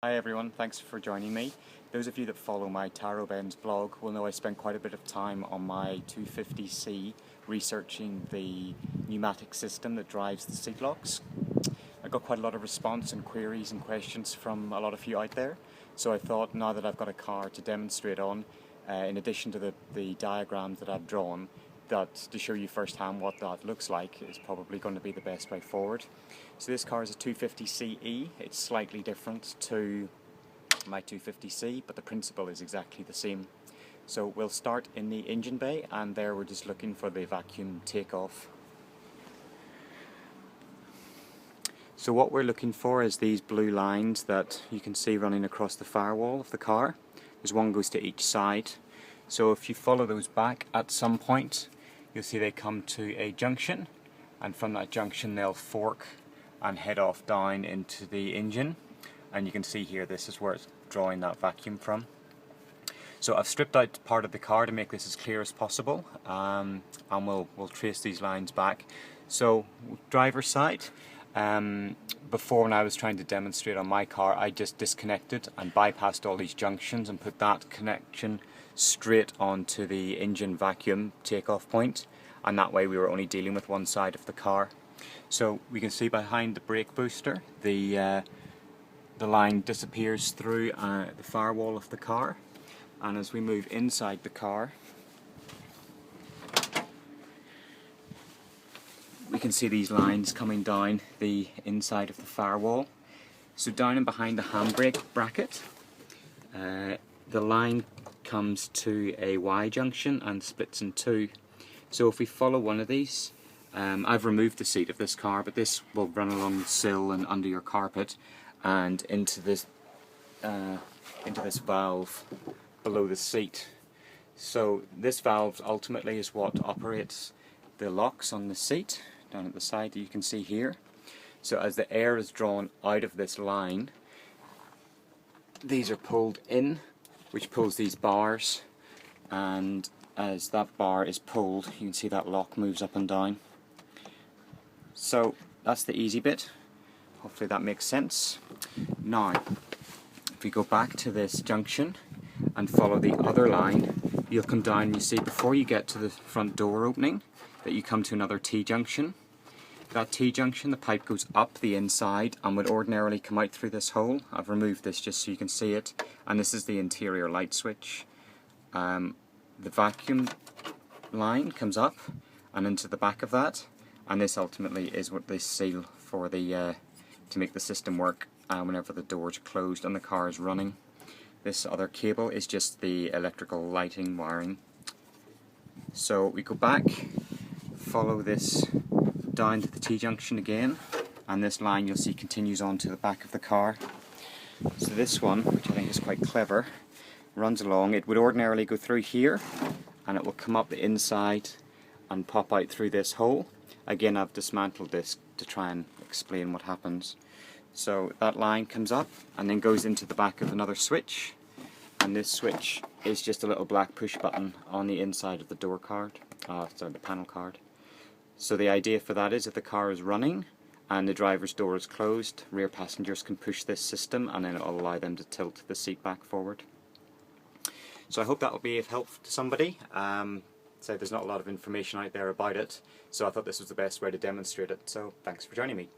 Hi everyone, thanks for joining me. Those of you that follow my Benz blog will know I spent quite a bit of time on my 250C researching the pneumatic system that drives the seat locks. I got quite a lot of response and queries and questions from a lot of you out there, so I thought now that I've got a car to demonstrate on, in addition to the diagrams that I've drawn, that to show you firsthand what that looks like is probably going to be the best way forward. So this car is a 250CE. It's slightly different to my 250C, but the principle is exactly the same. So we'll start in the engine bay, and there we're just looking for the vacuum takeoff. So what we're looking for is these blue lines that you can see running across the firewall of the car. There's one goes to each side. So if you follow those back at some point, you'll see they come to a junction, and from that junction they'll fork and head off down into the engine, and you can see here this is where it's drawing that vacuum from. So I've stripped out part of the car to make this as clear as possible, and we'll trace these lines back. So driver's side, before when I was trying to demonstrate on my car, I just disconnected and bypassed all these junctions and put that connection straight onto the engine vacuum takeoff point, and that way we were only dealing with one side of the car. So we can see behind the brake booster the line disappears through the firewall of the car, and as we move inside the car we can see these lines coming down the inside of the firewall. So down and behind the handbrake bracket, the line comes to a Y junction and splits in two. So if we follow one of these, I've removed the seat of this car, but this will run along the sill and under your carpet and into this valve below the seat. So this valve ultimately is what operates the locks on the seat down at the side that you can see here. So as the air is drawn out of this line, these are pulled in, which pulls these bars, and as that bar is pulled you can see that lock moves up and down. So that's the easy bit. Hopefully that makes sense. Now if we go back to this junction and follow the other line, you'll come down and you see before you get to the front door opening that you come to another T-junction. That T-junction, the pipe goes up the inside and would ordinarily come out through this hole. I've removed this just so you can see it, and this is the interior light switch. The vacuum line comes up and into the back of that, and this ultimately is what they seal for the to make the system work whenever the doors are closed and the car is running. This other cable is just the electrical lighting wiring. So we go back, follow this down to the T-junction again, and this line you'll see continues on to the back of the car. So this one, which I think is quite clever, runs along. It would ordinarily go through here and it will come up the inside and pop out through this hole. Again, I've dismantled this to try and explain what happens. So that line comes up and then goes into the back of another switch, and this switch is just a little black push button on the inside of the door card, sorry, the panel card. So the idea for that is if the car is running and the driver's door is closed, rear passengers can push this system and then it will allow them to tilt the seat back forward. So I hope that will be of help to somebody. So there's not a lot of information out there about it, so I thought this was the best way to demonstrate it. So thanks for joining me.